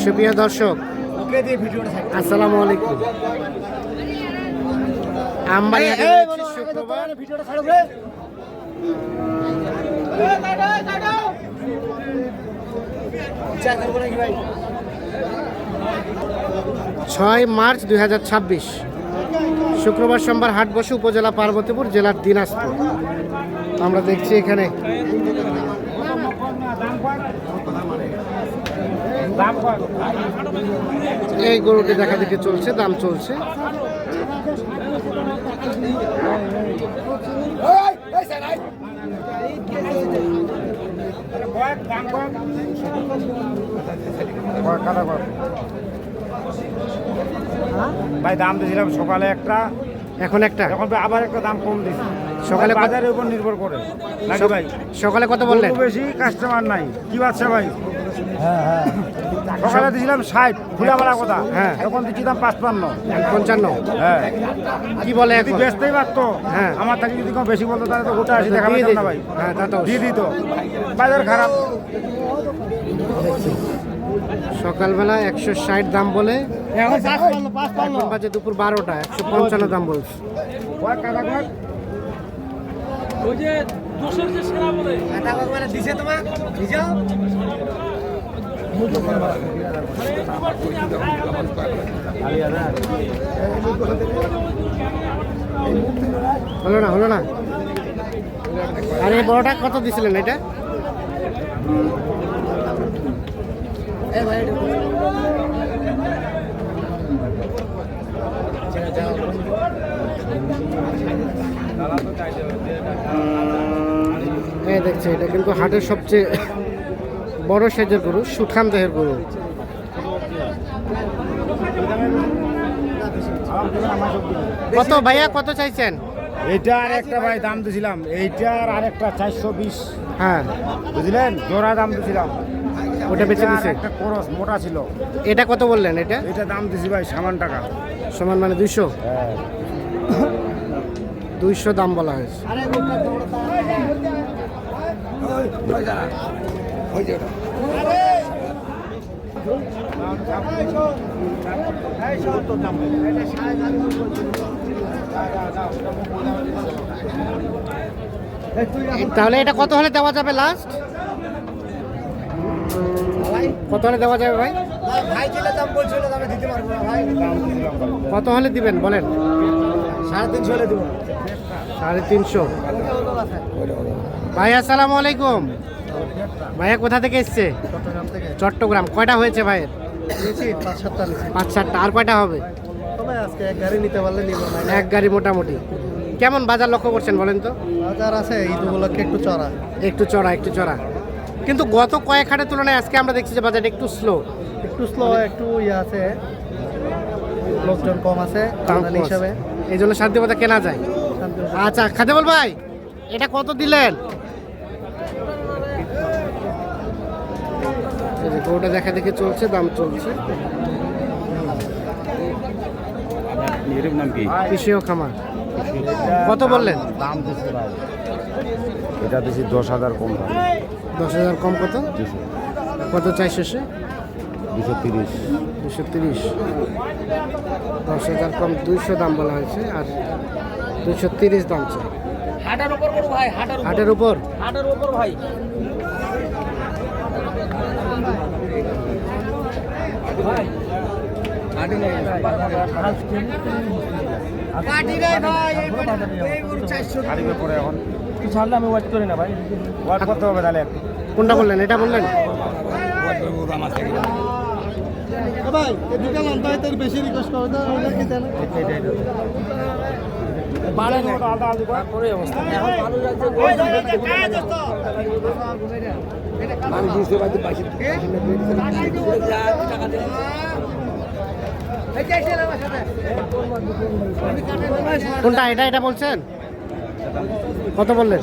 সুপ্রিয় দর্শক, আসসালামু আলাইকুম। আমবাড়ি শুক্রবার 6 মার্চ 2026 শুক্রবার সোমবার হাট বসে উপজেলা পার্বতীপুর, জেলার দিনাজপুর। আমরা দেখছি এখানে এই গরুটি দেখা দেখে চলছে, দাম চলছে। ভাই দাম দিয়েছিলাম সকালে একটা, এখন একটা, এখন আবার একটা দাম কম দিচ্ছি। সকালে বাজারের উপর নির্ভর করে নাকি ভাই? সকালে কত বললেন? বেশি কাস্টমার নাই, কি বাচ্চা ভাই? সকালে দিয়েছিলাম 60, খোলাবেলা কথা। হ্যাঁ, এখন দিচ্ছি দাম 55, 55। হ্যাঁ, কি বলে এখন? বেচতেই পারতো। হ্যাঁ, আমার থেকে যদি কোনো বেশি বলতো তাহলে তো গোটা আসি দেখা না ভাই। হ্যাঁ, তা তো দিয়ে দিত। বাজার খারাপ। সকালবেলা 160 দাম বলে, এখন বাজে দুপুর 12টা, 155 দাম বলছে। হলো না। আর এই বড়টা কত দিছিলেন এটা? দেখছি এটা কিন্তু হাটের সবচেয়ে বড় সাইজের গরু, সুঠাম দেহের গরু। কত ভাইয়া, কত চাইছেন? এইটা আর একটা ভাই দাম দিয়েছিলাম, এইটার আর একটা 420। হ্যাঁ, বুঝলেন, জোড়া দাম দিয়েছিলাম। ওটা বেঁচে দিছে। একটা খরচ মোটা ছিল। এটা কত বললেন? এটা দাম দিছি ভাই সমান টাকা, সমান মানে 200। হ্যাঁ, 200 দাম বলা হয়েছে। তাহলে এটা কত হলে দেওয়া যাবে? লাস্ট কত হলে দেওয়া যাবে ভাই? কত হলে দিবেন বলেন? 350 হলে দিব। 350। ভাই আসসালামু আলাইকুম। ভাইয়া কোথা থেকে এসছে? চট্টগ্রাম। কয়টা হয়েছে ভাইয়ের? 5-7টা। আর কয়টা হবে? এক গাড়ি নিতে পারলে নিব। এক গাড়ি মোটামুটি। কেমন বাজার লক্ষ্য করছেন বলেন তো? বাজার আছে ঈদ উপলক্ষে একটু চড়া। কিন্তু গত কয়েক হাটের তুলনায় আজকে আমরা দেখছি যে বাজারটা একটু স্লো, একটু ইয়ে আছে, লোকজন কম আছে আমদানি হিসাবে, এই জন্য শান্তিবাদা কেনা যায়। আচ্ছা খাদেবল ভাই, এটা কত দিলেন? গরুটা দেখা দেখে চলছে, দাম চলছে। নাম কি? কৃষিও খামার। কত বললেন? দাম দিচ্ছি ভাই, এটা দিচ্ছি 10,000 কম। 10,000 কম। কত চাই শেষে? 230। 10,000 কম 200 দাম বলা হয়েছে, আর 230 দাম চাই। হাটের উপর ভাই, হাটের উপর ভাই। আমি ওয়াট করি না ভাই, ওয়াট করতে হবে তাহলে। কোনটা বললেন? এটা বললেন? ভাই দুটো লম্বা বেশি রিকোয়েস্ট করে দাও, কোনটা? এটা বলছেন? কত বললেন?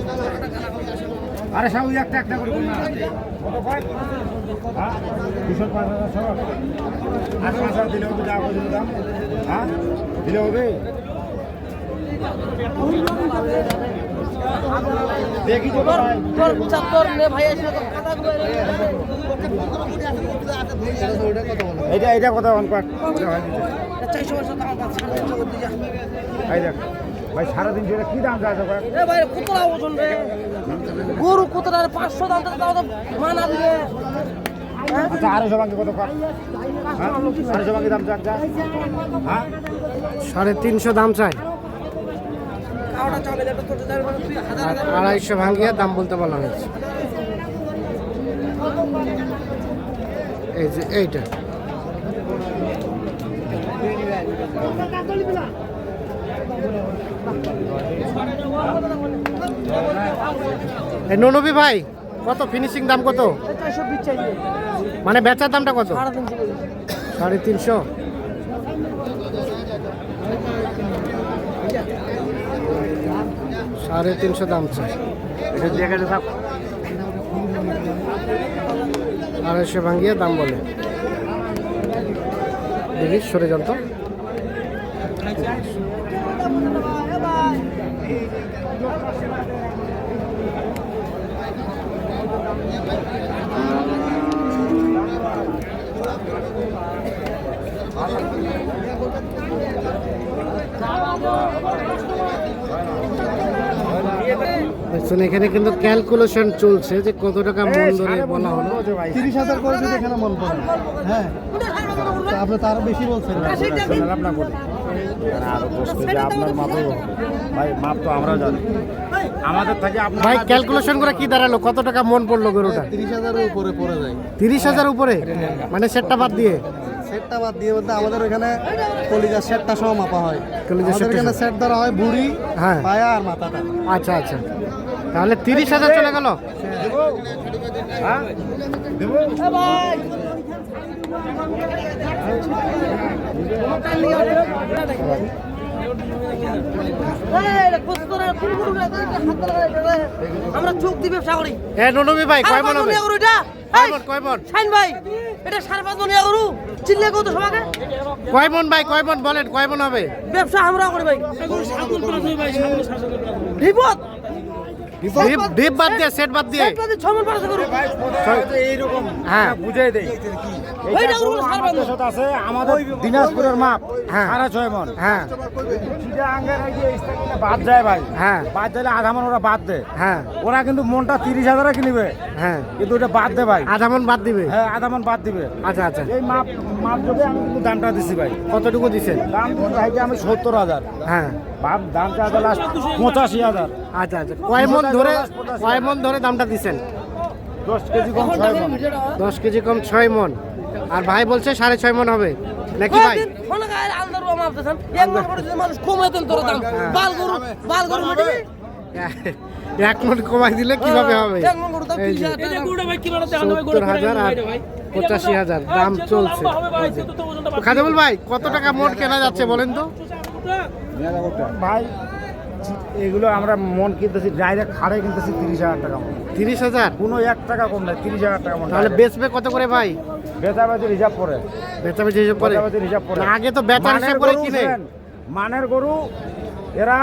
আরে সব একটা করে বলুন না। কত কয়? হ্যাঁ, 205,000 সব। আর 5,000 দিলে হবে, যা বলছিল দাম। হ্যাঁ, দিলে হবে। দেখি তো ভাই তোর চাতর নে ভাই এসে তো কথাগুলো এটা কথা অন কর 400 বছর দাম পাঁচ 350 করতে যা এই দেখ ভাই সারাদিন ধরে কি দাম চাইছো ভাই এ ভাই কতটা ওজন রে গরু কতটা 500 দাম তাও তো মানা দিবে আচ্ছা 250 ভাঙে কত কর 250 ভাঙে দাম যা হ্যাঁ 350 দাম চাই কাওড়া চাবে এটা তো যাবে তুই আর 250 ভাঙিয়ে দাম বলতে বলা হয়েছে। এই যে এইটা এই ননবী ভাই কত ফিনিশিং দাম কত 420 চাইবে মানে বেচার দামটা কত 350 350 350 দাম চাই এটা দেখে তো সব 250 ভাঙিয়ে দাম বলে দেখি সরে যান তো দেখছেন এখানে কিন্তু ক্যালকুলেশন চলছে যে কত টাকা মন ধরে বলা হলো 30,000 করে যদি এখানে মন পড়ে হ্যাঁ তো আপনি তার বেশি বলছেন না করি আরো 10 কেজি আপনার মাপই ভাই মাপ তো আমরা জানি আমাদের থেকে আপনার ভাই ক্যালকুলেশন করে কি দাঁড়ালো কত টাকা মন পড়লো গরুটা 30,000 এর উপরে পড়ে যায় 30,000 উপরে মানে সেটটা বাদ দিয়ে সেটটা বাদ দিয়ে বলতে আমাদের ওখানে কলিজার সেটটা সহ মাপা হয় কলিজার আমাদের সেটটা এখানে সেট ধরা হয় বুড়ি হ্যাঁ পায়া আর মাথাটা আচ্ছা আচ্ছা তাহলে 30,000 চলে গেল হ্যাঁ দেবো আমরা চোখ দিয়ে ব্যবসা করি এ ননবী ভাই কয় মন হবে কয় মন শাইন ভাই এটা 5.5 মন গরু চিল্লে কত সবাকে কয় মন ভাই কয় মন বলেন কয় মন হবে ব্যবসা আমরা করি ভাই বিপদ ডিপ বাদ দিয়ে সেট বাদ দিয়ে 6 মন 500 গরু এইরকম হ্যাঁ বুঝাই দেই এইটা গরু 5.5 আছে আমাদের দিনাজপুরের মাপ হ্যাঁ। 6.5 মন হ্যাঁ চিটাগাঙ্গের এই যে স্থানে বাদ যায় ভাই হ্যাঁ বাদ দিলে আধা মন ওরা বাদ দেয় হ্যাঁ ওরা কিন্তু মনটা 30,000 এ কিনবে হ্যাঁ কিন্তু ওটা বাদ দে ভাই আধা মন বাদ দিবে হ্যাঁ আধা মন বাদ দিবে আচ্ছা আচ্ছা এই মাপ যোগে আমি কিন্তু দামটা দিছি ভাই কতটুকু দিছেন দাম দিছি ভাইকে আমি 70,000 হ্যাঁ বাপ দাম চাইছে লাস্ট 85,000 আচ্ছা আচ্ছা কয় মন ধরে দামটা দিছেন 10 কেজি কম 6 মন 10 কেজি কম 6 মন আর ভাই বলছে 6.5 মন হবে নাকি ভাই ফোন গায় আন্দার ও মাপতেছেন এক মন করে যদি মানুষ কমাইতেন তোর দাম বাল গরু মিটবে 1 মন কমাই দিলে কিভাবে হবে এক মন গরু দাম এই যে 30,000 টাকা গুড়া ভাই কি বলতে 70,000 আর 85,000 দাম চলছে খাদেমুল ভাই কত টাকা মন কেনা যাচ্ছে বলেন তো ভাই এগুলো আমরা মন কিনতেছি ডাইরেক্ট খাড়ে কিনতেছি 30,000 টাকা মন 30,000 কোনো 1 টাকা কম নাই 30,000 টাকা মন তাহলে বেচবে কত করে ভাই বেচাবেচি রিজার্ভ করে বেচাবেচি হিসেব করে বেচাবেচি রিজার্ভ করে না, আগে তো বেচার হিসেব করে কিনে মানের গরু এরা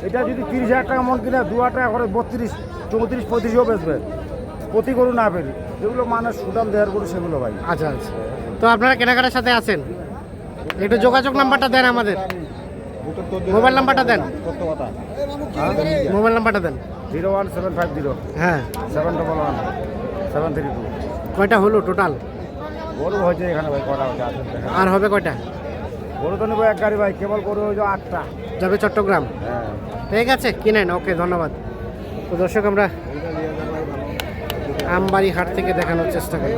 এটা যদি 30,000 টাকা মন কিনে 2 টাকা করে 32 34 35ও বেচবে প্রতি গরু না পেরি যেগুলো মানের সুদাম দেওয়ার গরু সেগুলো ভাই আচ্ছা আচ্ছা তো আপনারা কেনাকাটার সাথে আছেন একটু যোগাযোগ নাম্বারটা দেন আমাদের মোবাইল নাম্বারটা দেন সত্য কথা মোবাইল নাম্বারটা দেন 01750 হ্যাঁ 711 732 কয়টা হলো টোটাল গরু হয়েছে এখানে ভাই কটা হচ্ছে আসেন দেখা। আর হবে কয়টা গরু তো নেবো এক গাড়ি ভাই কেবল গরু হয়েছে 8টা যাবে চট্টগ্রাম হ্যাঁ ঠিক আছে কিনেন ওকে ধন্যবাদ তো দর্শক আমরা আমবাড়ি হাট থেকে দেখানোর চেষ্টা করি